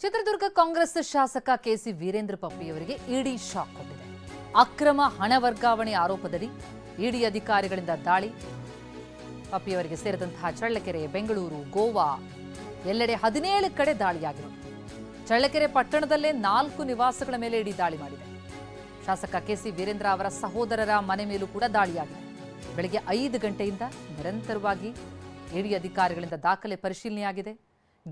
ಚಿತ್ರದುರ್ಗ ಕಾಂಗ್ರೆಸ್ ಶಾಸಕ ಕೆಸಿ ವೀರೇಂದ್ರ ಪಪ್ಪಿಯವರಿಗೆ ಇಡಿ ಶಾಕ್ ಕೊಟ್ಟಿದೆ. ಅಕ್ರಮ ಹಣ ವರ್ಗಾವಣೆ ಆರೋಪದಡಿ ಇಡಿ ಅಧಿಕಾರಿಗಳಿಂದ ದಾಳಿ. ಪಪ್ಪಿಯವರಿಗೆ ಸೇರಿದಂತಹ ಚಳ್ಳಕೆರೆ, ಬೆಂಗಳೂರು, ಗೋವಾ ಎಲ್ಲೆಡೆ 17 ಕಡೆ ದಾಳಿಯಾಗಿದೆ. ಚಳ್ಳಕೆರೆ ಪಟ್ಟಣದಲ್ಲೇ 4 ನಿವಾಸಗಳ ಮೇಲೆ ಇಡಿ ದಾಳಿ ಮಾಡಿದೆ. ಶಾಸಕ ಕೆಸಿ ವೀರೇಂದ್ರ ಅವರ ಸಹೋದರರ ಮನೆ ಮೇಲೂ ಕೂಡ ದಾಳಿಯಾಗಿದೆ. ಬೆಳಗ್ಗೆ 5 ಗಂಟೆಯಿಂದ ನಿರಂತರವಾಗಿ ಇಡಿ ಅಧಿಕಾರಿಗಳಿಂದ ದಾಖಲೆ ಪರಿಶೀಲನೆಯಾಗಿದೆ.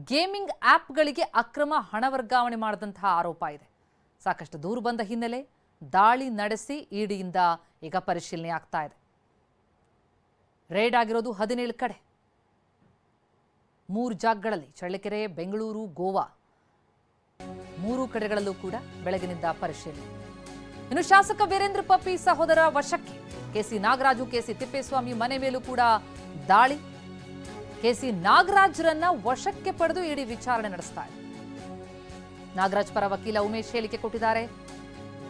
ಗೇಮಿಂಗ್ ಆಪ್ಗಳಿಗೆ ಅಕ್ರಮ ಹಣ ವರ್ಗಾವಣೆ ಮಾಡಿದಂತಹ ಆರೋಪ ಇದೆ. ಸಾಕಷ್ಟು ದೂರು ಬಂದ ಹಿನ್ನೆಲೆ ದಾಳಿ ನಡೆಸಿ ಇಡಿಯಿಂದ ಈಗ ಪರಿಶೀಲನೆ ಆಗ್ತಾ ಇದೆ. ರೇಡ್ ಆಗಿರೋದು 17 ಕಡೆ, 3 ಜಾಗಗಳಲ್ಲಿ ಚಳ್ಳಕೆರೆ, ಬೆಂಗಳೂರು, ಗೋವಾ 3 ಕಡೆಗಳಲ್ಲೂ ಕೂಡ ಬೆಳಗಿನಿಂದ ಪರಿಶೀಲನೆ. ಇನ್ನು ಶಾಸಕ ವೀರೇಂದ್ರ ಪಪ್ಪಿ ಸಹೋದರ ವಶಕ್ಕೆ ಕೆಸಿ ನಾಗರಾಜು, ಕೆಸಿ ತಿಪ್ಪೇಸ್ವಾಮಿ ಮನೆ ಮೇಲೂ ಕೂಡ ದಾಳಿ. ಕೆಸಿ ನಾಗರಾಜ್ರನ್ನ ವಶಕ್ಕೆ ಪಡೆದು ಇಡಿ ವಿಚಾರಣೆ ನಡೆಸ್ತಾ ಇದೆ. ನಾಗರಾಜ್ ಪರ ವಕೀಲ ಉಮೇಶ್ ಹೇಳಿಕೆ ಕೊಟ್ಟಿದ್ದಾರೆ.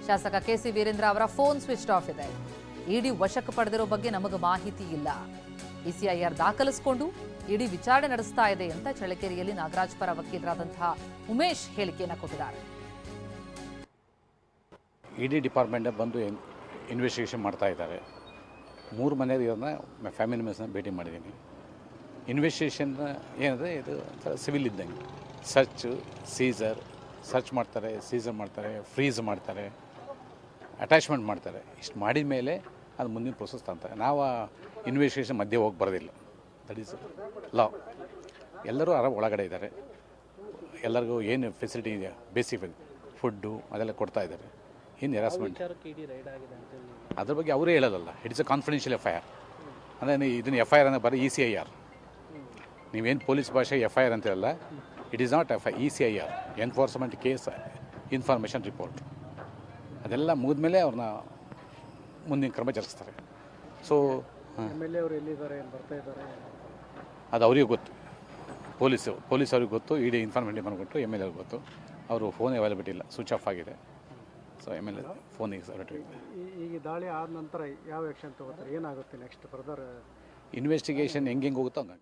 ಶಾಸಕ ಕೆಸಿ ವೀರೇಂದ್ರ ಅವರ ಫೋನ್ ಸ್ವಿಚ್ ಆಫ್ ಇದೆ. ಇಡಿ ವಶಕ್ಕೆ ಪಡೆದಿರೋ ಬಗ್ಗೆ ನಮಗೆ ಮಾಹಿತಿ ಇಲ್ಲ. ಇಸಿಐಆರ್ ದಾಖಲಿಸಿಕೊಂಡು ಇಡಿ ವಿಚಾರಣೆ ನಡೆಸ್ತಾ ಇದೆ ಅಂತ ಚಳ್ಳಕೆರೆಯಲ್ಲಿ ನಾಗರಾಜ್ ಪರ ವಕೀಲರಾದಂತಹ ಉಮೇಶ್ ಹೇಳಿಕೆಯನ್ನು ಕೊಟ್ಟಿದ್ದಾರೆ. ಇಡಿ ಡಿಪಾರ್ಟ್ಮೆಂಟ್ ಬಂದು ಇನ್ವೆಸ್ಟಿಗೇಷನ್ ಮಾಡ್ತಾ ಇದ್ದಾರೆ. 3 ಮನೆಯವರನ್ನ ಫ್ಯಾಮಿಲಿ ಮೆಂಬರ್ಸ್ನ ಭೇಟಿ ಮಾಡಿದ್ದೀನಿ. ಇನ್ವೆಸ್ಟಿಗೇಷನ್ ಏನಿದೆ, ಇದು ಸಿವಿಲ್ ಇದ್ದಂಗೆ ಸರ್ಚ್ ಮಾಡ್ತಾರೆ, ಸೀಸರ್ ಮಾಡ್ತಾರೆ, ಫ್ರೀಸ್ ಮಾಡ್ತಾರೆ, ಅಟ್ಯಾಚ್ಮೆಂಟ್ ಮಾಡ್ತಾರೆ. ಇಷ್ಟು ಮಾಡಿದ ಮೇಲೆ ಅದು ಮುಂದಿನ ಪ್ರೊಸೆಸ್ ತಂತಾರೆ. ನಾವು ಇನ್ವೆಸ್ಟಿಗೇಷನ್ ಮಧ್ಯೆ ಹೋಗಿ ಬರೋದಿಲ್ಲ. ದಟ್ ಈಸ್ ಲಾ. ಎಲ್ಲರೂ ಒಳಗಡೆ ಇದ್ದಾರೆ. ಎಲ್ಲರಿಗೂ ಏನು ಫೆಸಿಲಿಟಿ ಇದೆ, ಬೇಸಿಕ್ ಫುಡ್ಡು ಅದೆಲ್ಲ ಕೊಡ್ತಾ ಇದ್ದಾರೆ. ಏನು ಹೆರಾಸ್ಮೆಂಟ್ ಅದ್ರ ಬಗ್ಗೆ ಅವರೇ ಹೇಳೋದಲ್ಲ. It's A confidential FIR. ಅಂದರೆ ಇದನ್ನು FIR ಅಂದರೆ ಬರೀ ECIR. ನೀವೇನು ಪೊಲೀಸ್ ಭಾಷೆ FIR ಅಂತಿರಲ್ಲ, it is not FIR, ECIR, enforcement case information report. ಅದೆಲ್ಲ ಮುಗಿದ್ಮೇಲೆ ಅವ್ರನ್ನ ಮುಂದಿನ ಕ್ರಮ ಜರುಗಿಸ್ತಾರೆ. ಸೊ ಅದು ಅವ್ರಿಗೆ ಗೊತ್ತು, ಪೊಲೀಸ್ ಅವ್ರಿಗೆ ಗೊತ್ತು, ಇಡಿ ಇನ್ಫಾರ್ಮೇಷನ್ ಕೊಟ್ಟು MLA ಅವ್ರಿಗೆ ಗೊತ್ತು. ಅವರು ಫೋನ್ ಅವೈಲಬಿಲಿಟಿ ಇಲ್ಲ, ಸ್ವಿಚ್ ಆಫ್ ಆಗಿದೆ. ಸೊ MLA ಫೋನಿಗೆ ಸೆಕ್ರೆಟರಿ. ಈಗ ದಾಳಿ ಆದ ನಂತರ ಯಾವ ಆ್ಯಕ್ಷನ್ ತಗೋತಾರೆ, ಏನಾಗುತ್ತೆ ನೆಕ್ಸ್ಟ್ ಫರ್ದರ್ ಇನ್ವೆಸ್ಟಿಗೇಷನ್ ಹೆಂಗೆ ಹೋಗುತ್ತೋ ಹಂಗೆ.